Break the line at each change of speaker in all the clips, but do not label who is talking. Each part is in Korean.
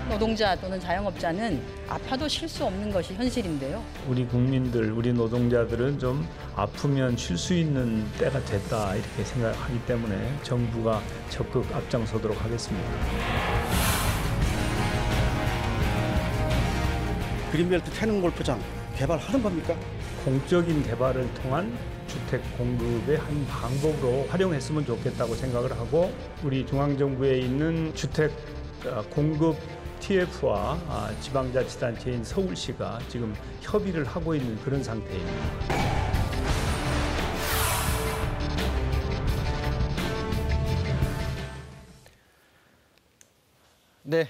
노동자 또는 자영업자는 아파도 쉴 수 없는 것이 현실인데요.
우리 국민들, 우리 노동자들은 좀 아프면 쉴 수 있는 때가 됐다 이렇게 생각하기 때문에 정부가 적극 앞장서도록 하겠습니다.
그린벨트 태릉 골프장 개발하는 겁니까?
공적인 개발을 통한 주택 공급의 한 방법으로 활용했으면 좋겠다고 생각을 하고 우리 중앙정부에 있는 주택 공급 TF와 지방자치단체인 서울시가 지금 협의를 하고 있는 그런 상태입니다.
네,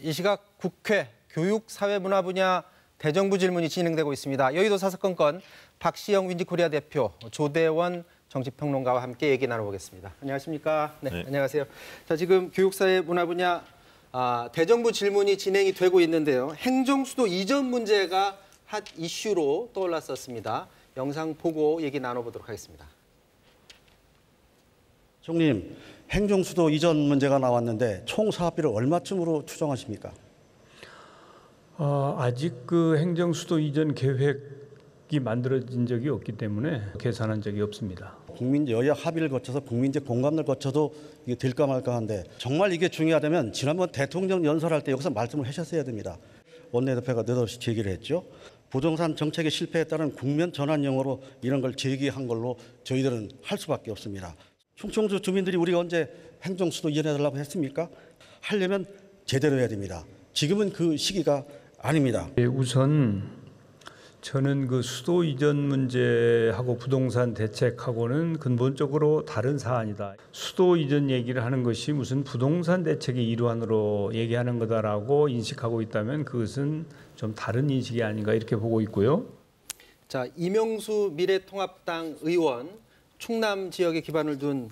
이 시각 국회 교육사회문화 분야 대정부 질문이 진행되고 있습니다. 여의도 사사건건 박시영 윈지코리아 대표, 조대원 정치평론가와 함께 얘기 나눠보겠습니다. 안녕하십니까? 네. 안녕하세요. 자, 지금 교육사회문화 분야 대정부 질문이 진행이 되고 있는데요. 행정수도 이전 문제가 핫 이슈로 떠올랐었습니다. 영상 보고 얘기 나눠보도록 하겠습니다.
총님, 행정수도 이전 문제가 나왔는데 총 사업비를 얼마쯤으로 추정하십니까?
아직 그 행정수도 이전 계획이 만들어진 적이 없기 때문에 계산한 적이 없습니다.
국민 여야 합의를 거쳐서 국민적 공감을 거쳐도 이게 될까 말까 한데 정말 이게 중요하다면 지난번 대통령 연설할 때 여기서 말씀을 하셨어야 됩니다. 원내대표가 느닷없이 제기를 했죠. 부동산 정책의 실패에 따른 국면 전환용으로 이런 걸 제기한 걸로 저희들은 할 수밖에 없습니다. 충청도 주민들이 우리가 언제 행정수도 이전해달라고 했습니까? 하려면 제대로 해야 됩니다. 지금은 그 시기가 아닙니다.
우선 저는 그 수도 이전 문제하고 부동산 대책하고는 근본적으로 다른 사안이다. 수도 이전 얘기를 하는 것이 무슨 부동산 대책의 일환으로 얘기하는 거다라고 인식하고 있다면 그것은 좀 다른 인식이 아닌가 이렇게 보고 있고요.
자, 이명수 미래통합당 의원, 충남 지역에 기반을 둔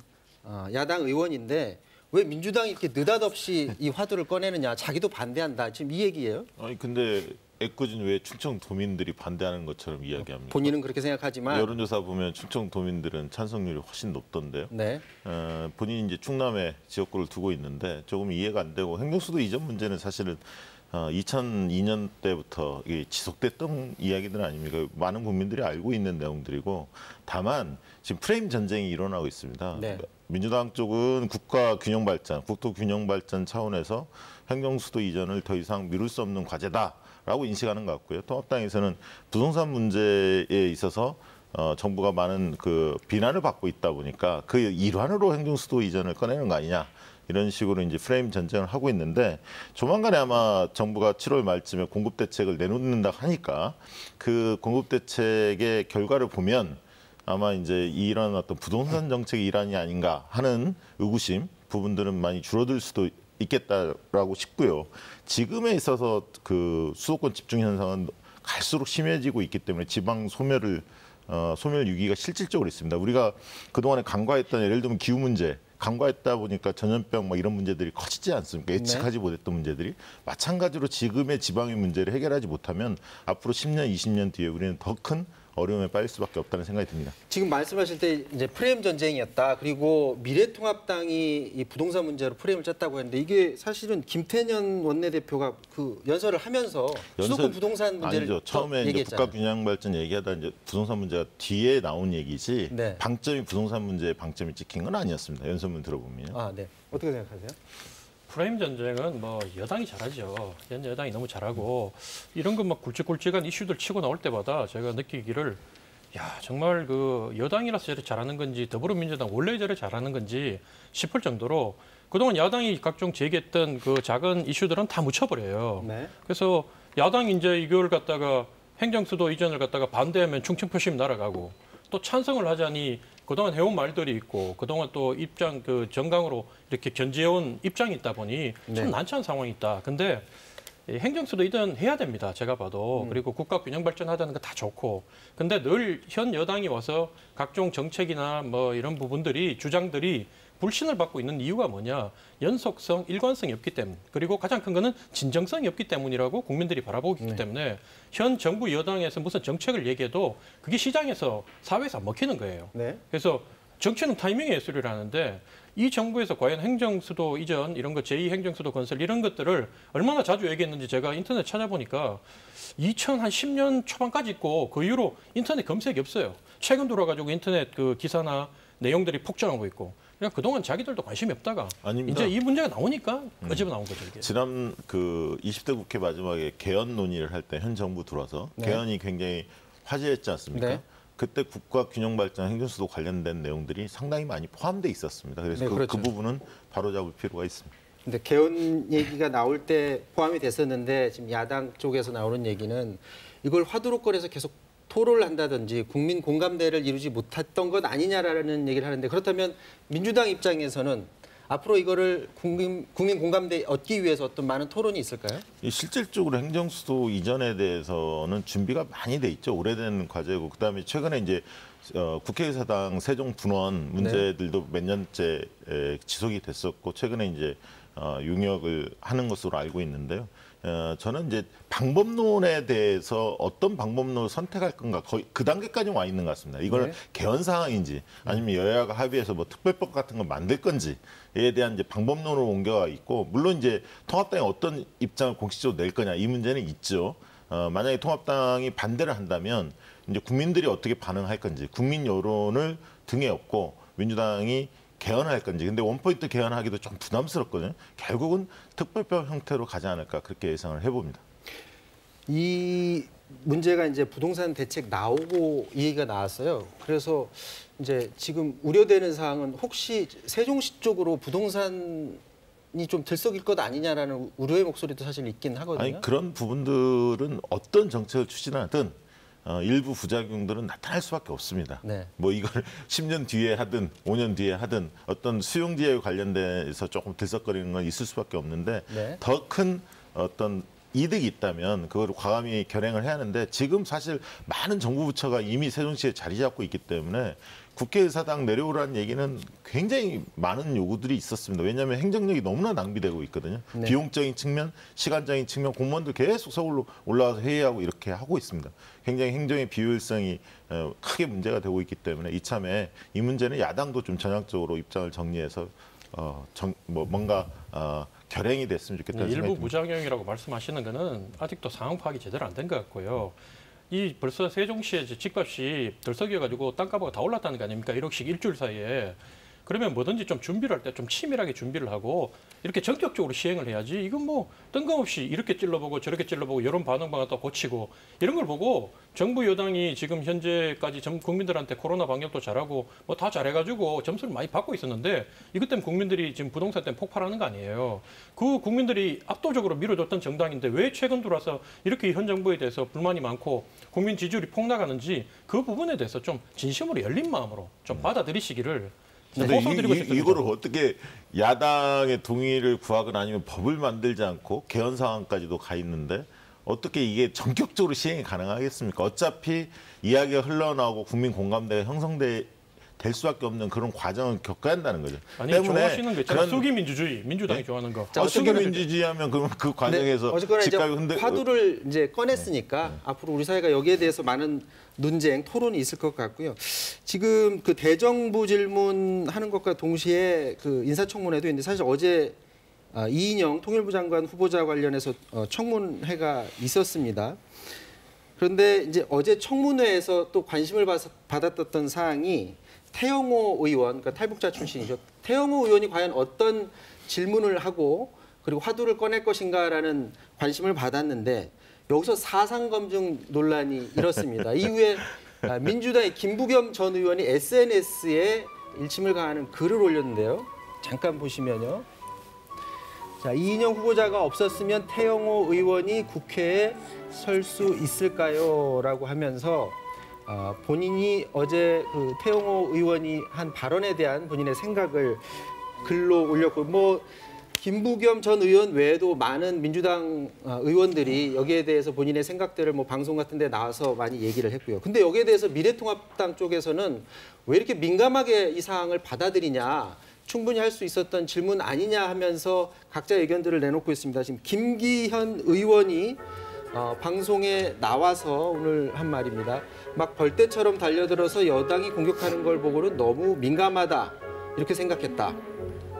야당 의원인데 왜 민주당이 이렇게 느닷없이 이 화두를 꺼내느냐, 자기도 반대한다. 지금 이 얘기예요?
아니 근데 애꿎은 왜 충청도민들이 반대하는 것처럼 이야기합니까?
본인은 그렇게 생각하지만
여론조사 보면 충청도민들은 찬성률이 훨씬 높던데요.
네.
본인이 이제 충남에 지역구를 두고 있는데 조금 이해가 안 되고 행정수도 이전 문제는 사실은 2002년 때부터 지속됐던 이야기들 아닙니까? 많은 국민들이 알고 있는 내용들이고 다만 지금 프레임 전쟁이 일어나고 있습니다.
네.
민주당 쪽은 국가 균형 발전, 국토 균형 발전 차원에서 행정수도 이전을 더 이상 미룰 수 없는 과제다라고 인식하는 것 같고요. 통합당에서는 부동산 문제에 있어서 정부가 많은 그 비난을 받고 있다 보니까 그 일환으로 행정수도 이전을 꺼내는 거 아니냐. 이런 식으로 이제 프레임 전쟁을 하고 있는데 조만간에 아마 정부가 7월 말쯤에 공급 대책을 내놓는다 하니까 그 공급 대책의 결과를 보면 아마 이제 이런 어떤 부동산 정책의 일환이 아닌가 하는 의구심 부분들은 많이 줄어들 수도 있겠다라고 싶고요. 지금에 있어서 그 수도권 집중 현상은 갈수록 심해지고 있기 때문에 지방 소멸 위기가 실질적으로 있습니다. 우리가 그동안에 간과했던 예를 들면 기후 문제 간과했다 보니까 전염병 이런 문제들이 커지지 않습니까? 예측하지 못했던 문제들이. 마찬가지로 지금의 지방의 문제를 해결하지 못하면 앞으로 10년, 20년 뒤에 우리는 더 큰 어려움에 빠질 수밖에 없다는 생각이 듭니다.
지금 말씀하실 때 이제 프레임 전쟁이었다. 그리고 미래통합당이 이 부동산 문제로 프레임을 짰다고 했는데 이게 사실은 김태년 원내대표가 그 연설을 하면서 수도권 부동산 문제를
아니죠. 처음에 이제 국가 균형 발전 얘기하다 이제 부동산 문제가 뒤에 나온 얘기지.
네.
방점이 부동산 문제의 방점이 찍힌 건 아니었습니다. 연설문 들어보면.
네. 어떻게 생각하세요?
프레임 전쟁은 뭐 여당이 잘하죠. 현 여당이 너무 잘하고 이런 거 막 굵직굵직한 이슈들 치고 나올 때마다 제가 느끼기를 야 정말 그 여당이라서 저렇게 잘하는 건지 더불어민주당 원래 저래 잘하는 건지 싶을 정도로 그동안 야당이 각종 제기했던 그 작은 이슈들은 다 묻혀버려요.
네.
그래서 야당이 이제 이걸 갖다가 행정수도 이전을 갖다가 반대하면 충청표심 날아가고 또 찬성을 하자니 그동안 해온 말들이 있고 그동안 또 입장 그 정강으로 이렇게 견지해온 입장이 있다 보니 참 난처한 상황이 있다. 근데 행정수도 이전 해야 됩니다. 제가 봐도. 그리고 국가 균형 발전하자는 거 다 좋고. 근데 늘 현 여당이 와서 각종 정책이나 뭐 이런 부분들이 주장들이 불신을 받고 있는 이유가 뭐냐. 연속성, 일관성이 없기 때문. 그리고 가장 큰 거는 진정성이 없기 때문이라고 국민들이 바라보고 있기 때문에 현 정부 여당에서 무슨 정책을 얘기해도 그게 시장에서 사회에서 안 먹히는 거예요.
네.
그래서 정치는 타이밍의 예술이라는데 이 정부에서 과연 행정수도 이전 이런 거 제2행정수도 건설 이런 것들을 얼마나 자주 얘기했는지 제가 인터넷 찾아보니까 2010년 초반까지 있고 그 이후로 인터넷 검색이 없어요. 최근 들어가지고 인터넷 그 기사나 내용들이 폭증하고 있고 그냥 그동안 자기들도 관심이 없다가
아닙니다.
이제 이 문제가 나오니까 끄집어 나온 거죠. 이게.
지난 그 20대 국회 마지막에 개헌 논의를 할 때 현 정부 들어와서
네.
개헌이 굉장히 화제였지 않습니까?
네.
그때 국가균형발전 행정수도 관련된 내용들이 상당히 많이 포함돼 있었습니다. 그래서
네, 그렇죠.
그 부분은 바로잡을 필요가 있습니다.
근데 개헌 얘기가 나올 때 포함이 됐었는데 지금 야당 쪽에서 나오는 얘기는 이걸 화두로 꺼내서 계속 토론을 한다든지 국민 공감대를 이루지 못했던 것 아니냐라는 얘기를 하는데 그렇다면 민주당 입장에서는 앞으로 이거를 국민 공감대 얻기 위해서 어떤 많은 토론이 있을까요?
실질적으로 행정수도 이전에 대해서는 준비가 많이 돼 있죠. 오래된 과제고 그다음에 최근에 이제 국회의사당 세종 분원 문제들도 몇 년째 지속이 됐었고 최근에 이제 용역을 하는 것으로 알고 있는데요. 저는 이제 방법론에 대해서 어떤 방법론을 선택할 건가 거의 그 단계까지 와 있는 것 같습니다. 이걸
네.
개헌 사항인지 아니면 여야가 합의해서 뭐 특별법 같은 걸 만들 건지에 대한 이제 방법론으로 옮겨가 있고 물론 이제 통합당이 어떤 입장을 공식적으로 낼 거냐 이 문제는 있죠. 만약에 통합당이 반대를 한다면 이제 국민들이 어떻게 반응할 건지 국민 여론을 등에 업고 민주당이 개헌할 건지 근데 원포인트 개헌하기도 좀 부담스럽거든요. 결국은 특별법 형태로 가지 않을까 그렇게 예상을 해봅니다.
이 문제가 이제 부동산 대책 나오고 이 얘기가 나왔어요. 그래서 이제 지금 우려되는 사항은 혹시 세종시 쪽으로 부동산이 좀 들썩일 것 아니냐라는 우려의 목소리도 사실 있긴 하거든요.
아니 그런 부분들은 어떤 정책을 추진하든 일부 부작용들은 나타날 수밖에 없습니다.
네.
뭐 이걸 10년 뒤에 하든 5년 뒤에 하든 어떤 수용지에 관련돼서 조금 들썩거리는 건 있을 수밖에 없는데
네.
더 큰 어떤 이득이 있다면 그걸 과감히 결행을 해야 하는데 지금 사실 많은 정부 부처가 이미 세종시에 자리 잡고 있기 때문에 국회의사당 내려오라는 얘기는 굉장히 많은 요구들이 있었습니다. 왜냐하면 행정력이 너무나 낭비되고 있거든요.
네.
비용적인 측면, 시간적인 측면 공무원들 계속 서울로 올라와서 회의하고 이렇게 하고 있습니다. 굉장히 행정의 비효율성이 크게 문제가 되고 있기 때문에 이참에 이 문제는 야당도 좀 전향적으로 입장을 정리해서 뭔가 결행이 됐으면 좋겠다는
네,
생각이
일부
듭니다.
부작용이라고 말씀하시는 거는 아직도 상황 파악이 제대로 안 된 것 같고요. 이 벌써 세종시의 집값이 들썩여가지고 땅값이 다 올랐다는 거 아닙니까? 1억씩 일주일 사이에. 그러면 뭐든지 좀 준비를 할 때 좀 치밀하게 준비를 하고 이렇게 전격적으로 시행을 해야지. 이건 뭐 뜬금없이 이렇게 찔러보고 저렇게 찔러보고 여론 반응만 갖다 고치고 이런 걸 보고 정부 여당이 지금 현재까지 전 국민들한테 코로나 방역도 잘하고 뭐 다 잘해가지고 점수를 많이 받고 있었는데 이것 때문에 국민들이 지금 부동산 때문에 폭발하는 거 아니에요. 그 국민들이 압도적으로 밀어줬던 정당인데 왜 최근 들어와서 이렇게 현 정부에 대해서 불만이 많고 국민 지지율이 폭락하는지 그 부분에 대해서 좀 진심으로 열린 마음으로 좀 받아들이시기를
근데
호소드리고 싶습니다.
이거를 어떻게 야당의 동의를 구하거나 아니면 법을 만들지 않고 개헌 상황까지도 가 있는데 어떻게 이게 전격적으로 시행이 가능하겠습니까? 어차피 이야기가 흘러나오고 국민 공감대가 형성될 수밖에 없는 그런 과정을 겪어야 한다는 거죠.
아니
때문에
좋아하시는 거 있잖아요.
그런-
수기민주주의, 민주당이 좋아하는 거.
자,
수기 민주주의하면 그러면 그 과정에서
어쨌거나 이제
집값이 흔들
화두를 이제 꺼냈으니까 앞으로 우리 사회가 여기에 대해서 많은 논쟁, 토론이 있을 것 같고요. 지금 그 대정부 질문하는 것과 동시에 그 인사청문회도 있는데 사실 어제 이인영 통일부 장관 후보자 관련해서 청문회가 있었습니다. 그런데 이제 어제 청문회에서 또 관심을 받았던 사항이 태영호 의원, 그러니까 탈북자 출신이죠. 태영호 의원이 과연 어떤 질문을 하고 그리고 화두를 꺼낼 것인가라는 관심을 받았는데 여기서 사상 검증 논란이 일었습니다. 이후에 민주당의 김부겸 전 의원이 SNS에 일침을 가하는 글을 올렸는데요. 잠깐 보시면요. 자, 이인영 후보자가 없었으면 태영호 의원이 국회에 설 수 있을까요? 라고 하면서 본인이 어제 그 태영호 의원이 한 발언에 대한 본인의 생각을 글로 올렸고 뭐 김부겸 전 의원 외에도 많은 민주당 의원들이 여기에 대해서 본인의 생각들을 뭐 방송 같은 데 나와서 많이 얘기를 했고요. 근데 여기에 대해서 미래통합당 쪽에서는 왜 이렇게 민감하게 이 사항을 받아들이냐, 충분히 할 수 있었던 질문 아니냐 하면서 각자 의견들을 내놓고 있습니다. 지금 김기현 의원이 방송에 나와서 오늘 한 말입니다. 막 벌떼처럼 달려들어서 여당이 공격하는 걸 보고는 너무 민감하다. 이렇게 생각했다.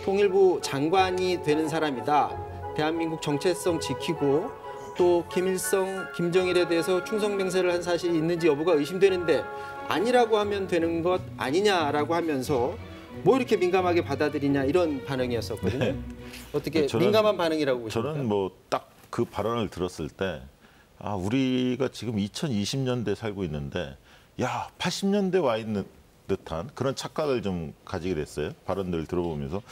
통일부 장관이 되는 사람이다. 대한민국 정체성 지키고 또 김일성, 김정일에 대해서 충성맹세를 한 사실이 있는지 여부가 의심되는데 아니라고 하면 되는 것 아니냐라고 하면서 뭐 이렇게 민감하게 받아들이냐 이런 반응이었었거든요.
네.
어떻게
저는,
민감한 반응이라고 보십니까?
저는 뭐 딱 그 발언을 들었을 때 우리가 지금 2020년대에 살고 있는데 80년대 와 있는 듯한 그런 착각을 좀 가지게 됐어요. 발언들을 들어보면서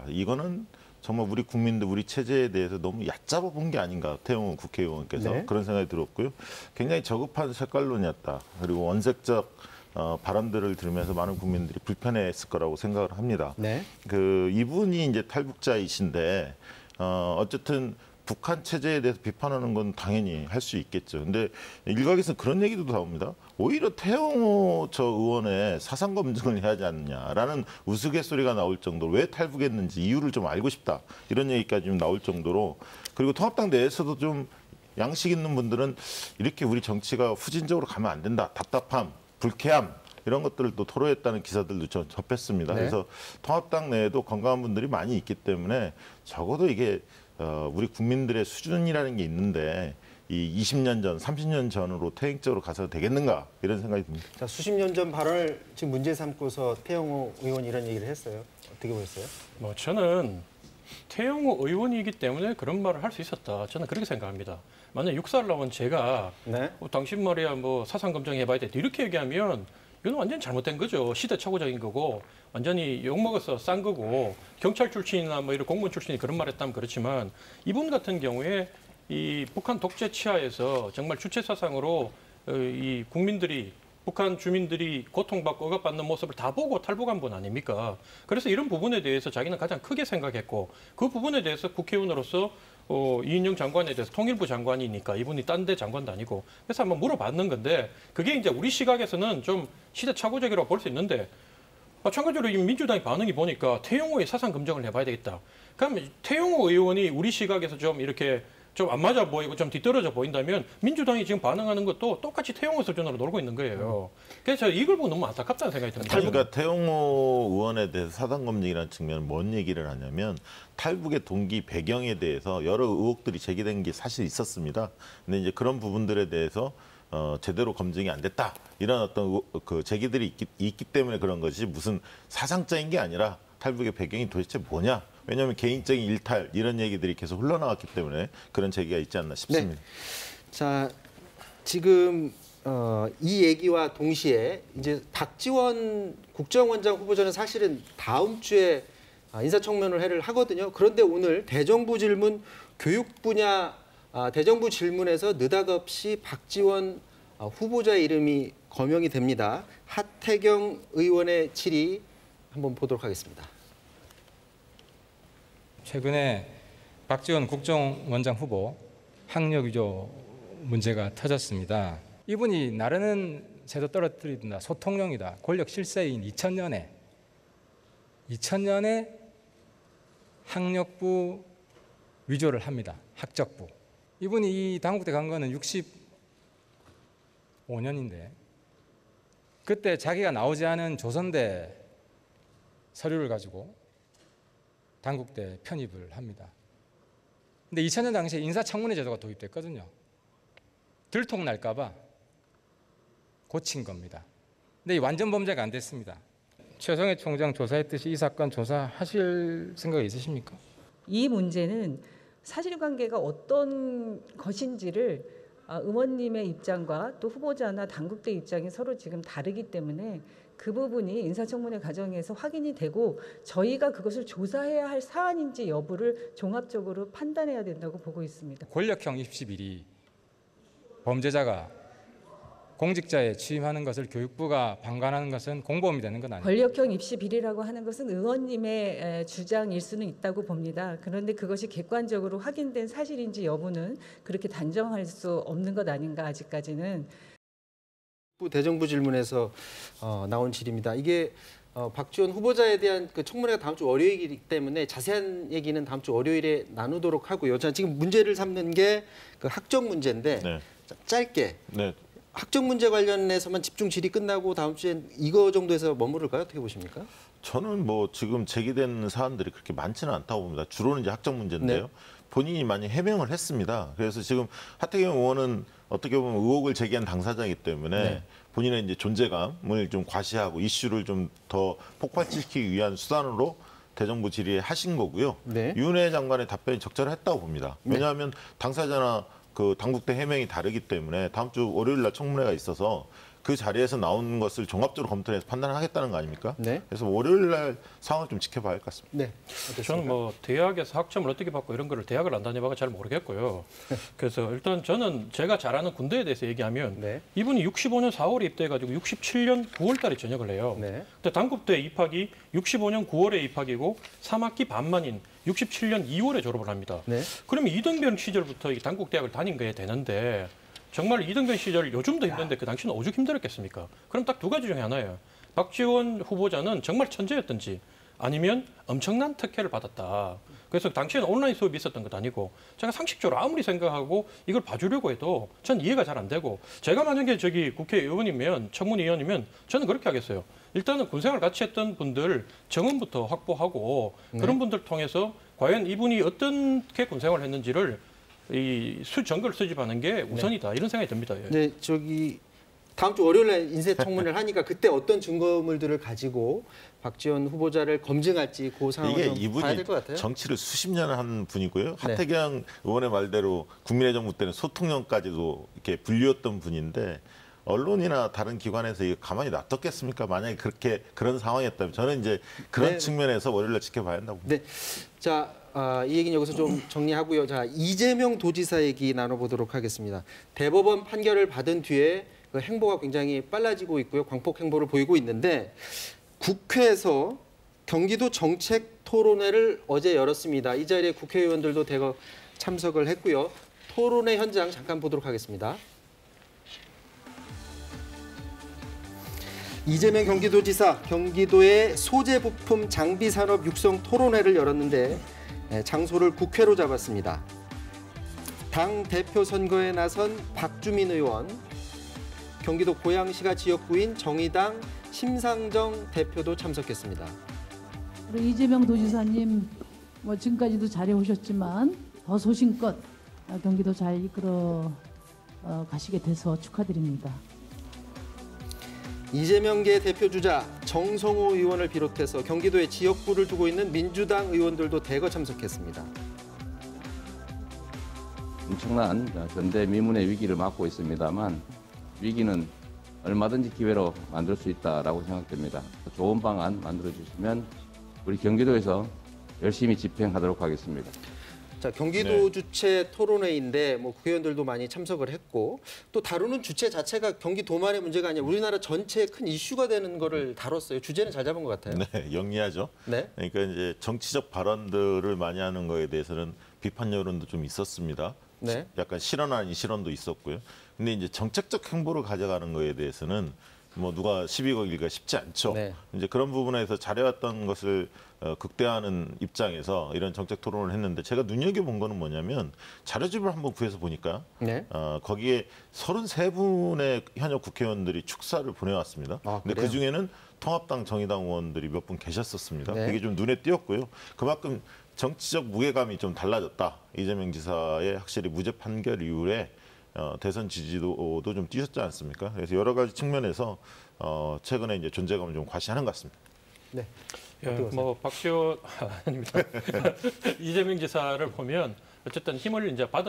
이거는 정말 우리 국민들, 우리 체제에 대해서 너무 얕잡아 본 게 아닌가, 태용호 국회의원께서
네.
그런 생각이 들었고요. 굉장히 저급한 색깔론이었다. 그리고 원색적 발언들을 들으면서 많은 국민들이 불편해했을 거라고 생각을 합니다.
네.
이분이 이제 탈북자이신데 어쨌든 북한 체제에 대해서 비판하는 건 당연히 할 수 있겠죠. 근데 일각에서는 그런 얘기도 나옵니다. 오히려 태영호 저 의원의 사상 검증을 해야 하지 않느냐라는 우스갯소리가 나올 정도로 왜 탈북했는지 이유를 좀 알고 싶다. 이런 얘기까지 좀 나올 정도로 그리고 통합당 내에서도 좀 양식 있는 분들은 이렇게 우리 정치가 후진적으로 가면 안 된다. 답답함, 불쾌함 이런 것들을 또 토로했다는 기사들도 저 접했습니다.
네.
그래서 통합당 내에도 건강한 분들이 많이 있기 때문에 적어도 이게 우리 국민들의 수준이라는 게 있는데 이 20년 전, 30년 전으로 퇴행적으로 가서 되겠는가 이런 생각이 듭니다.
자, 수십 년 전 발언을 지금 문제 삼고서 태영호 의원이 이런 얘기를 했어요. 어떻게 보셨어요?
뭐 저는 태영호 의원이기 때문에 그런 말을 할 수 있었다. 저는 그렇게 생각합니다. 만약 육사를 나온 제가
네.
당신 말이야 뭐 사상 검증해봐야 돼 이렇게 얘기하면 이건 완전히 잘못된 거죠. 시대착오적인 거고 완전히 욕먹어서 싼 거고 경찰 출신이나 뭐 이런 공무원 출신이 그런 말 했다면 그렇지만 이분 같은 경우에 이 북한 독재 치하에서 정말 주체 사상으로 이 국민들이 북한 주민들이 고통받고 억압받는 모습을 다 보고 탈북한 분 아닙니까? 그래서 이런 부분에 대해서 자기는 가장 크게 생각했고 그 부분에 대해서 국회의원으로서 이인영 장관에 대해서 통일부 장관이니까 이분이 딴 데 장관도 아니고 그래서 한번 물어봤는 건데 그게 이제 우리 시각에서는 좀 시대착오적이라고 볼 수 있는데 마찬가지로 이 민주당의 반응이 보니까 태용호의 사상 검증을 해봐야 되겠다. 그러면 태용호 의원이 우리 시각에서 좀 이렇게 좀 안 맞아 보이고 좀 뒤떨어져 보인다면 민주당이 지금 반응하는 것도 똑같이 태용호 수준으로 놀고 있는 거예요. 그래서 이걸 보고 너무 안타깝다는 생각이 듭니다.
그러니까 태용호 의원에 대해서 사상 검증이라는 측면은 뭔 얘기를 하냐면 탈북의 동기 배경에 대해서 여러 의혹들이 제기된 게 사실 있었습니다. 근데 이제 그런 부분들에 대해서 제대로 검증이 안 됐다. 이런 어떤 그 제기들이 있기 때문에 그런 것이 무슨 사상적인 게 아니라 탈북의 배경이 도대체 뭐냐. 왜냐하면 개인적인 일탈 이런 얘기들이 계속 흘러나왔기 때문에 그런 제기가 있지 않나 싶습니다.
네. 자, 지금 이 얘기와 동시에 이제 박지원 국정원장 후보자는 사실은 다음 주에 인사청문회를 하거든요. 그런데 오늘 대정부 질문 교육 분야 대정부 질문에서 느닷없이 박지원 후보자의 이름이 거명이 됩니다. 하태경 의원의 질의 한번 보도록 하겠습니다.
최근에 박지원 국정원장 후보 학력 위조 문제가 터졌습니다. 이분이 나르는 새도 떨어뜨린다, 소통령이다, 권력 실세인 2000년에 학력부 위조를 합니다. 학적부. 이분이 이 당국대 간 거는 65년인데 그때 자기가 나오지 않은 조선대 서류를 가지고 당국대 편입을 합니다. 근데 2000년 당시에 인사청문회 제도가 도입됐거든요. 들통 날까 봐 고친 겁니다. 근데 이 완전 범죄가 안 됐습니다. 최성해 총장 조사했듯이 이 사건 조사하실 생각이 있으십니까?
이 문제는 사실관계가 어떤 것인지를 의원님의 입장과 또 후보자나 당국대 입장이 서로 지금 다르기 때문에 그 부분이 인사청문회 과정에서 확인이 되고 저희가 그것을 조사해야 할 사안인지 여부를 종합적으로 판단해야 된다고 보고 있습니다.
권력형 입시 비리, 범죄자가 공직자에 취임하는 것을 교육부가 방관하는 것은 공범이 되는 건 아닙니다.
권력형 입시 비리라고 하는 것은 의원님의 주장일 수는 있다고 봅니다. 그런데 그것이 객관적으로 확인된 사실인지 여부는 그렇게 단정할 수 없는 것 아닌가 아직까지는.
대정부 질문에서 나온 질의입니다. 이게 박지원 후보자에 대한 그 청문회가 다음 주 월요일이기 때문에 자세한 얘기는 다음 주 월요일에 나누도록 하고요. 자, 지금 문제를 삼는 게 그 학적 문제인데
네.
짧게
네.
학적 문제 관련해서만 집중 질의 끝나고 다음 주엔 이거 정도에서 머무를까요? 어떻게 보십니까?
저는 뭐 지금 제기된 사안들이 그렇게 많지는 않다고 봅니다. 주로는 이제 학적 문제인데요.
네.
본인이 많이 해명을 했습니다. 그래서 지금 하태경 의원은 어떻게 보면 의혹을 제기한 당사자이기 때문에
네.
본인의 이제 존재감을 좀 과시하고 이슈를 좀 더 폭발시키기 위한 수단으로 대정부 질의하신 거고요.
네.
윤회 장관의 답변이 적절했다고 봅니다. 왜냐하면 당사자나 그 당국대 해명이 다르기 때문에 다음 주 월요일 날 청문회가 있어서 그 자리에서 나온 것을 종합적으로 검토해서 판단하겠다는 거 아닙니까?
네.
그래서 월요일 날 상황을 좀 지켜봐야 할 것 같습니다.
네.
저는 뭐 대학에서 학점을 어떻게 받고 이런 거를 대학을 안 다녀봐가 잘 모르겠고요. 그래서 일단 저는 제가 잘 아는 군대에 대해서 얘기하면
네.
이분이 65년 4월에 입대해가지고 67년 9월달에 전역을 해요.
네.
근데 단국대 입학이 65년 9월에 입학이고 3학기 반 만인 67년 2월에 졸업을 합니다.
네.
그러면 이등병 시절부터 이 단국대학을 다닌 거야 되는데 정말 이등병 시절 요즘도 힘든데 그 당시는 오죽 힘들었겠습니까? 그럼 딱 두 가지 중에 하나예요. 박지원 후보자는 정말 천재였든지 아니면 엄청난 특혜를 받았다. 그래서 당시에는 온라인 수업이 있었던 것도 아니고 제가 상식적으로 아무리 생각하고 이걸 봐주려고 해도 전 이해가 잘 안 되고 제가 만약에 저기 국회의원이면 청문위원이면 저는 그렇게 하겠어요. 일단은 군생활 같이 했던 분들 정원부터 확보하고 그런 분들 통해서 과연 이분이 어떻게 군생활을 했는지를 이 증거를 수집하는 게 우선이다 이런 생각이 듭니다. 예.
네, 저기 다음 주 월요일에 인사청문회를 하니까 그때 어떤 증거물들을 가지고 박지원 후보자를 검증할지 그 상황을
이게
좀 봐야 될 것
이분이
같아요.
정치를 수십 년 한 분이고요.
네.
하태경 의원의 말대로 국민의 정부 때는 소통령까지도 이렇게 불리웠던 분인데 언론이나 다른 기관에서 이거 가만히 놔뒀겠습니까? 만약에 그런 상황이었다면 저는 이제 그런
네.
측면에서 월요일에 지켜봐야 한다고 봅니다.
네, 자, 이 얘기는 여기서 좀 정리하고요. 자, 이재명 도지사 얘기 나눠보도록 하겠습니다. 대법원 판결을 받은 뒤에 그 행보가 굉장히 빨라지고 있고요. 광폭 행보를 보이고 있는데 국회에서 경기도 정책 토론회를 어제 열었습니다. 이 자리에 국회의원들도 대거 참석을 했고요. 토론회 현장 잠깐 보도록 하겠습니다. 이재명 경기도지사 경기도의 소재 부품 장비 산업 육성 토론회를 열었는데 장소를 국회로 잡았습니다. 당 대표 선거에 나선 박주민 의원, 경기도 고양시가 지역구인 정의당 심상정 대표도 참석했습니다.
우리 이재명 도지사님 뭐 지금까지도 잘해 오셨지만 더 소신껏 경기도 잘 이끌어 가시게 돼서 축하드립니다.
이재명계 대표주자 정성호 의원을 비롯해서 경기도에 지역구를 두고 있는 민주당 의원들도 대거 참석했습니다.
엄청난 전대미문의 위기를 맞고 있습니다만 위기는 얼마든지 기회로 만들 수 있다라고 생각됩니다. 좋은 방안 만들어주시면 우리 경기도에서 열심히 집행하도록 하겠습니다.
자, 경기도 주최 토론회인데 뭐 국회의원들도 많이 참석을 했고 또 다루는 주체 자체가 경기도만의 문제가 아니라 우리나라 전체의 큰 이슈가 되는 거를 다뤘어요. 주제는 잘 잡은 것 같아요.
네, 영리하죠.
네.
그러니까 이제 정치적 발언들을 많이 하는 거에 대해서는 비판 여론도 좀 있었습니다.
네.
약간 실언 아닌 실언도 있었고요. 근데 이제 정책적 행보를 가져가는 거에 대해서는 뭐 누가 시비 걸기가 쉽지 않죠.
네.
이제 그런 부분에서 잘해왔던 것을 극대화하는 입장에서 이런 정책 토론을 했는데 제가 눈여겨본 거는 뭐냐면 자료집을 한번 구해서 보니까
네.
거기에 33분의 현역 국회의원들이 축사를 보내왔습니다.
아,
근데
그래요?
그중에는 통합당 정의당 의원들이 몇 분 계셨었습니다.
네.
그게 좀 눈에 띄었고요. 그만큼 정치적 무게감이 좀 달라졌다. 이재명 지사의 확실히 무죄 판결 이후에 대선 지지도도 좀 뛰셨지 않습니까? 그래서 여러 가지 측면에서 최근에 이제 존재감을 좀 과시하는 것 같습니다.
네.
예, 뭐 박지원 아닙니다. 이재명 지사를 보면 어쨌든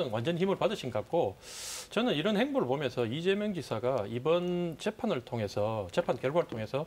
완전 힘을 받으신 것 같고 저는 이런 행보를 보면서 이재명 지사가 이번 재판 결과를 통해서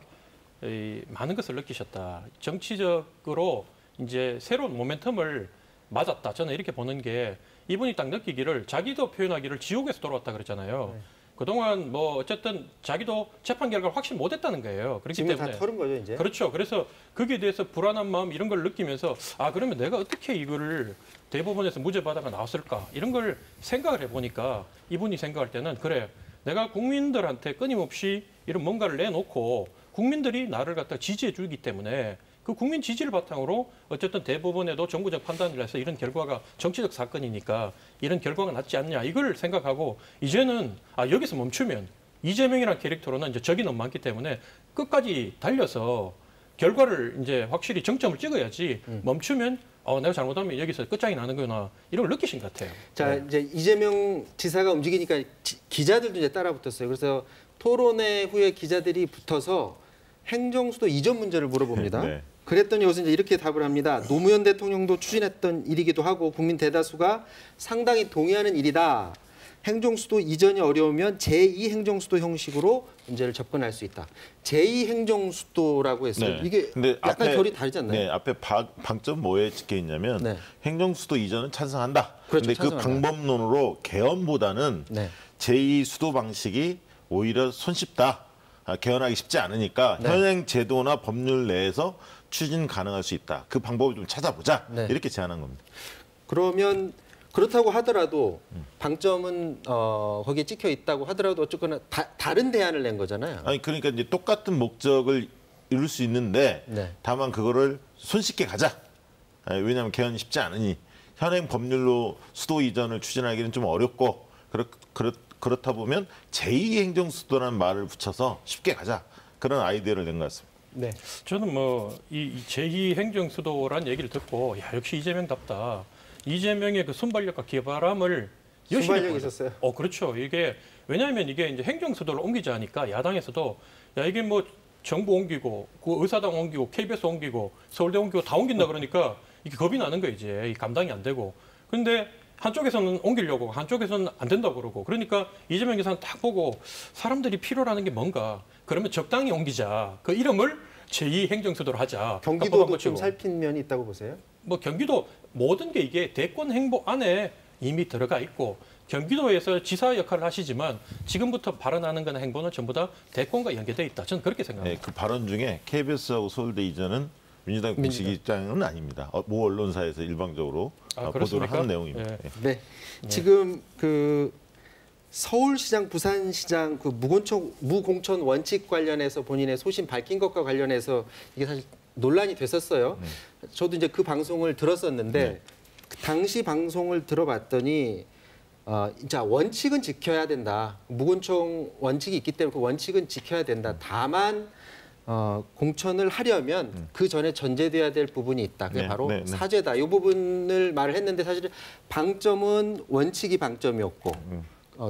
많은 것을 느끼셨다. 정치적으로 이제 새로운 모멘텀을 맞았다. 저는 이렇게 보는 게 이분이 딱 느끼기를 자기도 표현하기를 지옥에서 돌아왔다 그랬잖아요. 네. 그동안 뭐 어쨌든 자기도 재판 결과를 확신 못했다는 거예요. 그렇기
지금
때문에
다 털은 거죠 이제.
그렇죠. 그래서 거기에 대해서 불안한 마음 이런 걸 느끼면서 그러면 내가 어떻게 이거를 대법원에서 무죄 받아가 나왔을까 이런 걸 생각을 해보니까 이분이 생각할 때는 그래 내가 국민들한테 끊임없이 이런 뭔가를 내놓고 국민들이 나를 갖다 지지해 주기 때문에 그 국민 지지를 바탕으로 어쨌든 대법원에도 정부적 판단을 해서 이런 결과가 정치적 사건이니까 이런 결과가 낫지 않냐 이걸 생각하고 이제는 여기서 멈추면 이재명이라는 캐릭터로는 이제 적이 너무 많기 때문에 끝까지 달려서 결과를 이제 확실히 정점을 찍어야지 멈추면 내가 잘못하면 여기서 끝장이 나는구나 이런 걸 느끼신 것 같아요.
자, 이제 이재명 지사가 움직이니까 기자들도 이제 따라붙었어요. 그래서 토론회 후에 기자들이 붙어서 행정수도 이전 문제를 물어봅니다.
네.
그랬더니 여기서 이제 이렇게 답을 합니다. 노무현 대통령도 추진했던 일이기도 하고 국민 대다수가 상당히 동의하는 일이다. 행정수도 이전이 어려우면 제2 행정수도 형식으로 문제를 접근할 수 있다. 제2 행정수도라고 했어요.
네.
이게
근데
약간
앞에,
결이 다르지 않나요?
네, 앞에 방점 뭐에 찍혀 있냐면
네.
행정수도 이전은 찬성한다.
그렇죠,
근데
찬성한다.
그 방법론으로 개헌보다는
네.
제2 수도 방식이 오히려 손쉽다. 개헌하기 쉽지 않으니까
네.
현행 제도나 법률 내에서 추진 가능할 수 있다. 그 방법을 좀 찾아보자.
네.
이렇게 제안한 겁니다.
그러면 그렇다고 하더라도 방점은 거기에 찍혀 있다고 하더라도 어쨌거나 다른 대안을 낸 거잖아요.
아니 그러니까 이제 똑같은 목적을 이룰 수 있는데
네.
다만 그거를 손쉽게 가자. 왜냐하면 개헌이 쉽지 않으니 현행 법률로 수도 이전을 추진하기는 좀 어렵고 그렇다 보면 제2 행정수도라는 말을 붙여서 쉽게 가자. 그런 아이디어를 낸 것 같습니다.
네.
저는 뭐 이 제2 행정수도란 얘기를 듣고 역시 이재명답다. 이재명의 그 순발력과 기발함을
순발력이 있었어요.
그렇죠. 이게 왜냐하면 이게 이제 행정수도를 옮기자 하니까 야당에서도 이게 뭐 정부 옮기고 그 의사당 옮기고 KBS 옮기고 서울대 옮기고 다 옮긴다 그러니까 이게 겁이 나는 거예요. 이제 감당이 안 되고. 그런데 한쪽에서는 옮기려고 한쪽에서는 안 된다고 그러고 그러니까 이재명 기사는 딱 보고 사람들이 필요로 하는 게 뭔가 그러면 적당히 옮기자. 그 이름을 제2 행정수도로 하자.
경기도도 좀 살핀 면이 있다고 보세요?
뭐 경기도 모든 게 이게 대권 행보 안에 이미 들어가 있고 경기도에서 지사 역할을 하시지만 지금부터 발언하는 거나 행보는 전부 다 대권과 연계돼 있다. 저는 그렇게 생각합니다.
네, 그 발언 중에 KBS하고 서울대 이전은 민주당 공식 입장은 아닙니다. 모 언론사에서 일방적으로 보도를 한 내용입니다.
네. 네. 지금 그 서울시장, 부산시장 그 무공천 원칙 관련해서 본인의 소신 밝힌 것과 관련해서 이게 사실 논란이 됐었어요. 저도 이제 그 방송을 들었었는데 그 당시 방송을 들어봤더니 자 원칙은 지켜야 된다. 무공천 원칙이 있기 때문에 그 원칙은 지켜야 된다. 다만 공천을 하려면 그 전에 전제돼야 될 부분이 있다. 그게 바로 사죄다. 이 부분을 말을 했는데 사실 방점은 원칙이 방점이었고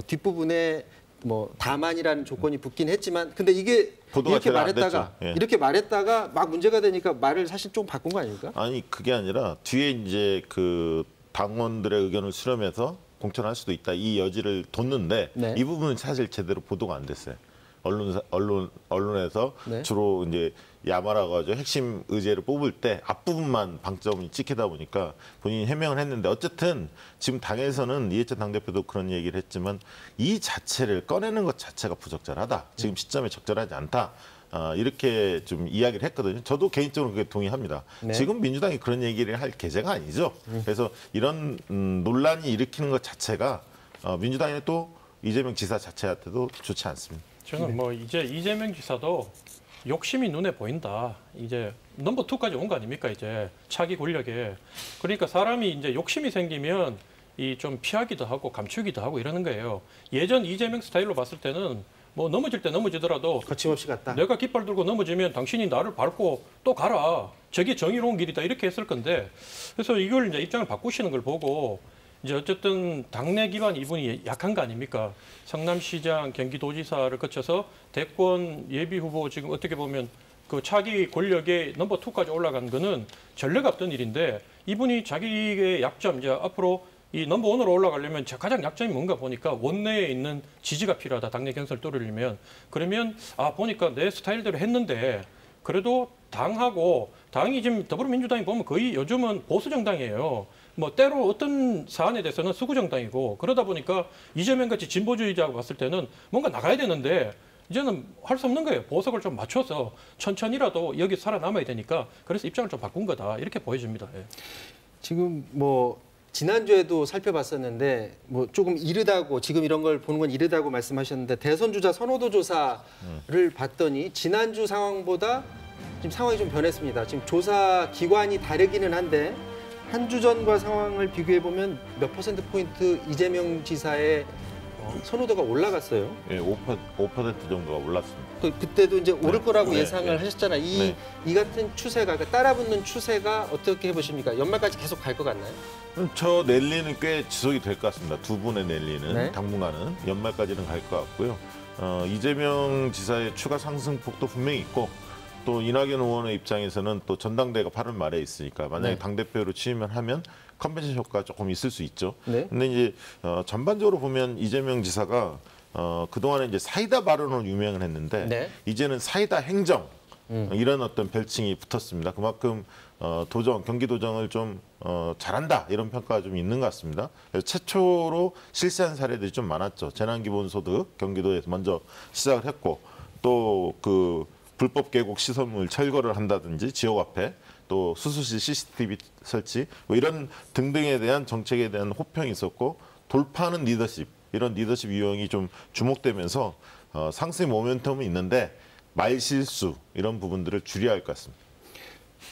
뒷부분에 뭐 다만이라는 조건이 붙긴 했지만 근데 이게 이렇게 말했다가 막 문제가 되니까 말을 사실 좀 바꾼 거 아닙니까?
아니 그게 아니라 뒤에 이제 그 당원들의 의견을 수렴해서 공천할 수도 있다 이 여지를 뒀는데 이 부분은 사실 제대로 보도가 안 됐어요. 언론에서 주로 이제 야마라고 하죠. 핵심 의제를 뽑을 때 앞부분만 방점이 찍히다 보니까 본인이 해명을 했는데 어쨌든 지금 당에서는 이해찬 당대표도 그런 얘기를 했지만 이 자체를 꺼내는 것 자체가 부적절하다. 지금 시점에 적절하지 않다. 이렇게 좀 이야기를 했거든요. 저도 개인적으로 그게 동의합니다. 지금 민주당이 그런 얘기를 할 계제가 아니죠. 그래서 이런 논란이 일으키는 것 자체가 민주당의 또 이재명 지사 자체한테도 좋지 않습니다.
저는 뭐 이제 이재명 지사도 욕심이 눈에 보인다. 이제 넘버 2까지 온 거 아닙니까? 이제 차기 권력에. 그러니까 사람이 이제 욕심이 생기면 이 좀 피하기도 하고 감추기도 하고 이러는 거예요. 예전 이재명 스타일로 봤을 때는 뭐 넘어질 때 넘어지더라도
거침없이 갔다.
내가 깃발 들고 넘어지면 당신이 나를 밟고 또 가라. 저게 정의로운 길이다. 이렇게 했을 건데 그래서 이걸 이제 입장을 바꾸시는 걸 보고 이제 어쨌든 당내 기반 이분이 약한 거 아닙니까? 성남시장, 경기도지사를 거쳐서 대권 예비 후보 지금 어떻게 보면 그 차기 권력의 넘버 2까지 올라간 거는 전례가 없던 일인데 이분이 자기의 약점 이제 앞으로 이 넘버 1으로 올라가려면 가장 약점이 뭔가 보니까 원내에 있는 지지가 필요하다. 당내 경선을 뚫으려면 그러면 보니까 내 스타일대로 했는데 그래도 당이 지금 더불어민주당이 보면 거의 요즘은 보수 정당이에요. 뭐 때로 어떤 사안에 대해서는 수구 정당이고 그러다 보니까 이재명 같이 진보주의자하고 봤을 때는 뭔가 나가야 되는데 이제는 할 수 없는 거예요. 보석을 좀 맞춰서 천천히라도 여기 살아남아야 되니까 그래서 입장을 좀 바꾼 거다 이렇게 보여집니다.
지금 뭐 지난주에도 살펴봤었는데 뭐 조금 이르다고 지금 이런 걸 보는 건 이르다고 말씀하셨는데 대선 주자 선호도 조사를 봤더니 지난주 상황보다 지금 상황이 좀 변했습니다. 지금 조사 기관이 다르기는 한데 한 주 전과 상황을 비교해 보면 몇 퍼센트 포인트 이재명 지사의 선호도가 올라갔어요.
예, 5% 정도가 올랐습니다.
그때도 이제 오를 거라고
네,
예상을
네.
하셨잖아요. 이 같은 추세가, 그러니까 따라붙는 추세가 어떻게 보십니까? 연말까지 계속 갈 것 같나요?
저 랠리는 꽤 지속이 될 것 같습니다. 두 분의 랠리는
네.
당분간은 연말까지는 갈 것 같고요. 이재명 지사의 추가 상승폭도 분명히 있고 또 이낙연 의원의 입장에서는 또 전당대회가 8월 말에 있으니까 만약에
네.
당대표로 취임을 하면 컨벤션 효과가 조금 있을 수 있죠.
네.
근데 이제 전반적으로 보면 이재명 지사가 그동안에 이제 사이다 발언으로 유명을 했는데
네.
이제는 사이다 행정 이런 어떤 별칭이 붙었습니다. 그만큼 경기도정을 좀 잘한다 이런 평가가 좀 있는 것 같습니다. 그래서 최초로 실시한 사례들이 좀 많았죠. 재난기본소득 경기도에서 먼저 시작을 했고 또 그 불법 계곡 시설물 철거를 한다든지 지역 앞에 또 수수시 CCTV 설치 뭐 이런 등등에 대한 정책에 대한 호평이 있었고 돌파하는 리더십 이런 리더십 유형이 좀 주목되면서 상승의 모멘텀은 있는데 말실수 이런 부분들을 줄여야 할 것 같습니다.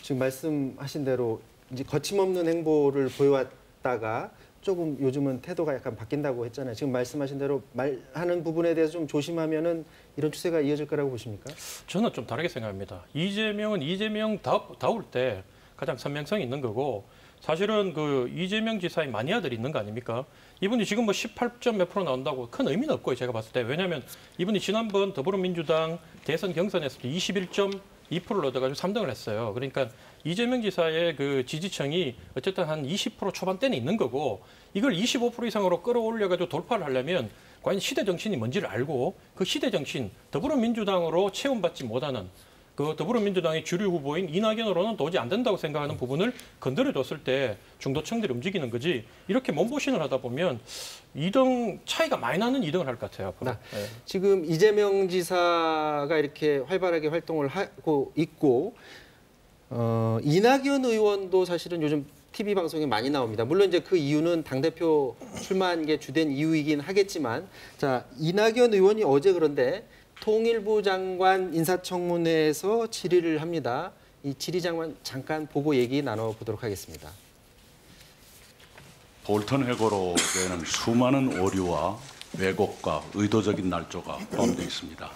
지금 말씀하신 대로 이제 거침없는 행보를 보여왔다가 조금 요즘은 태도가 약간 바뀐다고 했잖아요. 지금 말씀하신 대로 말하는 부분에 대해서 좀 조심하면은 이런 추세가 이어질 거라고 보십니까?
저는 좀 다르게 생각합니다. 이재명은 이재명다울 때 가장 선명성이 있는 거고 사실은 그 이재명 지사의 마니아들이 있는 거 아닙니까? 이분이 지금 뭐 18점 몇 프로 나온다고 큰 의미는 없고요. 제가 봤을 때. 왜냐하면 이분이 지난번 더불어민주당 대선 경선에서 21.2%를 얻어가지고 3등을 했어요. 그러니까 이재명 지사의 그 지지층이 어쨌든 한 20% 초반대는 있는 거고 이걸 25% 이상으로 끌어올려가지고 돌파를 하려면 과연 시대 정신이 뭔지를 알고 그 시대 정신 더불어민주당으로 체험받지 못하는 그 더불어민주당의 주류 후보인 이낙연으로는 도저히 안 된다고 생각하는 부분을 건드려줬을 때 중도층들이 움직이는 거지 이렇게 몸보신을 하다 보면 2등 차이가 많이 나는 2등을 할 것 같아요. 앞으로. 네.
지금 이재명 지사가 이렇게 활발하게 활동을 하고 있고 이낙연 의원도 사실은 요즘 TV 방송에 많이 나옵니다. 물론 이제 그 이유는 당대표 출마한 게 주된 이유이긴 하겠지만 자 이낙연 의원이 어제 그런데 통일부 장관 인사청문회에서 질의를 합니다. 이 질의 장관 잠깐 보고 얘기 나눠보도록 하겠습니다.
볼턴 회고록에는 수많은 오류와 왜곡과 의도적인 날조가 포함되어 있습니다.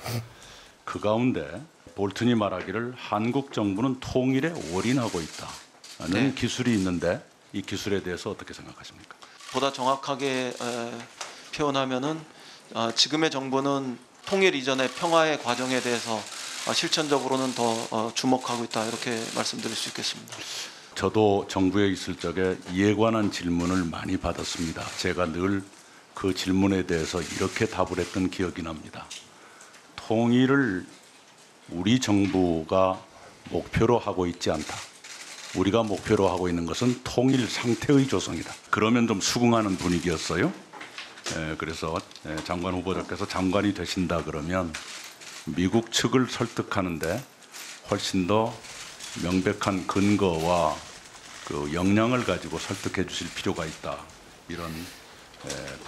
그 가운데 볼턴이 말하기를 한국 정부는 통일에 올인하고 있다는 기술이 있는데 이 기술에 대해서 어떻게 생각하십니까?
보다 정확하게 표현하면은 지금의 정부는 통일 이전의 평화의 과정에 대해서 실천적으로는 더 주목하고 있다 이렇게 말씀드릴 수 있겠습니다.
저도 정부에 있을 적에 이에 관한 질문을 많이 받았습니다. 제가 늘 그 질문에 대해서 이렇게 답을 했던 기억이 납니다. 통일을 우리 정부가 목표로 하고 있지 않다. 우리가 목표로 하고 있는 것은 통일 상태의 조성이다. 그러면 좀 수긍하는 분위기였어요. 그래서 장관 후보자께서 장관이 되신다 그러면 미국 측을 설득하는데 훨씬 더 명백한 근거와 그 역량을 가지고 설득해 주실 필요가 있다. 이런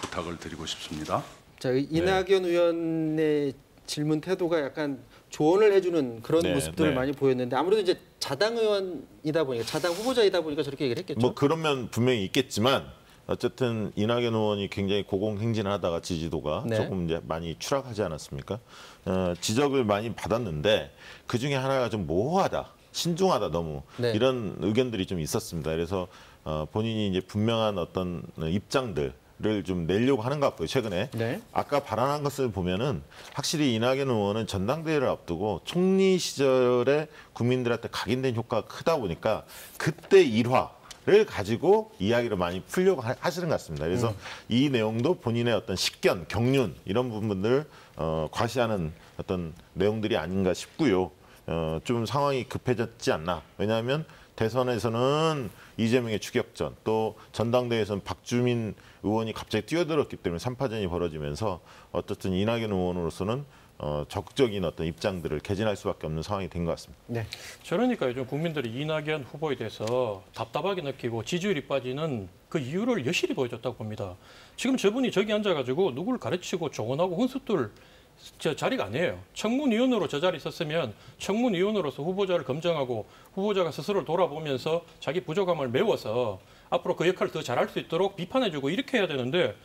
부탁을 드리고 싶습니다.
자, 이낙연 의원의 질문 태도가 약간 조언을 해주는 그런 모습들을 많이 보였는데 아무래도 이제 자당 의원이다 보니까 자당 후보자이다 보니까 저렇게 얘기를 했겠죠.
뭐 그런 면 분명히 있겠지만 어쨌든 이낙연 의원이 굉장히 고공행진하다가 지지도가 조금 이제 많이 추락하지 않았습니까? 지적을 많이 받았는데 그 중에 하나가 좀 모호하다, 신중하다 너무 이런 의견들이 좀 있었습니다. 그래서 본인이 이제 분명한 어떤 입장들을 좀 내려고 하는 것 같고요. 최근에 아까 발언한 것을 보면은 확실히 이낙연 의원은 전당대회를 앞두고 총리 시절에 국민들한테 각인된 효과가 크다 보니까 그때 일화를 가지고 이야기를 많이 풀려고 하시는 것 같습니다. 그래서 이 내용도 본인의 어떤 식견, 경륜 이런 부분들을 과시하는 어떤 내용들이 아닌가 싶고요. 좀 상황이 급해졌지 않나. 왜냐하면 대선에서는 이재명의 추격전, 또 전당대회에서는 박주민 의원이 갑자기 뛰어들었기 때문에 3파전이 벌어지면서 어쨌든 이낙연 의원으로서는 적극적인 어떤 입장들을 개진할 수밖에 없는 상황이 된 것 같습니다.
네. 그러니까 요즘 국민들이 이낙연 후보에 대해서 답답하게 느끼고 지지율이 빠지는 그 이유를 여실히 보여줬다고 봅니다. 지금 저분이 저기 앉아가지고 누구를 가르치고 조언하고 훈수들 저 자리가 아니에요. 청문위원으로 저 자리에 있었으면 청문위원으로서 후보자를 검증하고 후보자가 스스로를 돌아보면서 자기 부족함을 메워서 앞으로 그 역할을 더 잘할 수 있도록 비판해주고 이렇게 해야 되는데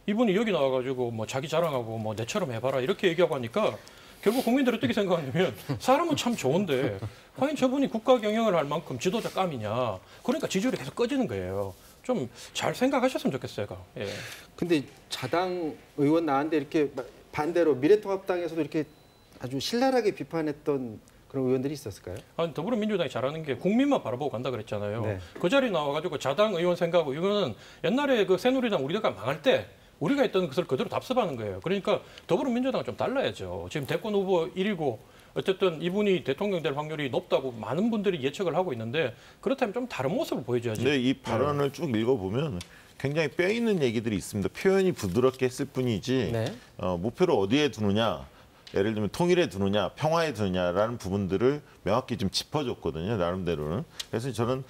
이분이 여기 나와가지고 뭐 자기 자랑하고 뭐 내처럼 해봐라 이렇게 얘기하고 하니까 결국 국민들이 어떻게 생각하냐면 사람은 참 좋은데 과연 저분이 국가 경영을 할 만큼 지도자 감이냐. 그러니까 지지율이 계속 꺼지는 거예요. 좀 잘 생각하셨으면 좋겠어요. 예.
근데 자당 의원 나왔는데 이렇게 반대로 미래통합당에서도 이렇게 아주 신랄하게 비판했던 그런 의원들이 있었을까요?
아니, 더불어민주당이 잘하는 게 국민만 바라보고 간다 그랬잖아요.
네.
그 자리 나와가지고 자당 의원 생각하고 이거는 옛날에 그 새누리당 우리가 망할 때 우리가 했던 것을 그대로 답습하는 거예요. 그러니까 더불어민주당은 좀 달라야죠. 지금 대권 후보 1위고 어쨌든 이분이 대통령 될 확률이 높다고 많은 분들이 예측을 하고 있는데 그렇다면 좀 다른 모습을 보여줘야지.
근데 이 발언을 쭉 읽어보면 굉장히 뼈 있는 얘기들이 있습니다. 표현이 부드럽게 했을 뿐이지
네.
목표를 어디에 두느냐, 예를 들면 통일에 두느냐, 평화에 두느냐라는 부분들을 명확히 좀 짚어줬거든요. 나름대로는. 그래서 저는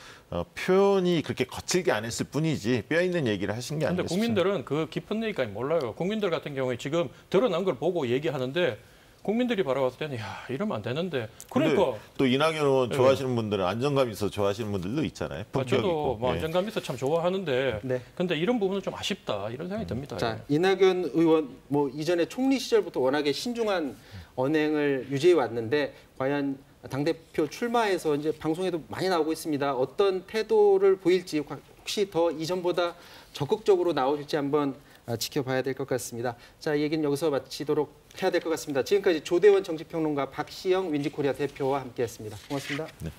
표현이 그렇게 거칠게 안 했을 뿐이지 뼈 있는 얘기를 하신 게 아니겠어요.
근데 국민들은 그 깊은 얘기까지 몰라요. 국민들 같은 경우에 지금 드러난 걸 보고 얘기하는데 국민들이 바라봤을 때는 야 이러면 안 되는데 그러니까
또 이낙연 의원 좋아하시는 분들은 안정감 있어서 좋아하시는 분들도 있잖아요.
저도 뭐
예.
안정감 있어 참 좋아하는데
네.
근데 이런 부분은 좀 아쉽다 이런 생각이 듭니다.
자, 이낙연 의원 뭐 이전에 총리 시절부터 워낙에 신중한 언행을 유지해 왔는데 과연 당대표 출마해서 이제 방송에도 많이 나오고 있습니다. 어떤 태도를 보일지 혹시 더 이전보다 적극적으로 나오실지 한번 지켜봐야 될 것 같습니다. 자, 이 얘기는 여기서 마치도록 해야 될 것 같습니다. 지금까지 조대원 정치평론가 박시영 윈지코리아 대표와 함께했습니다. 고맙습니다.
네.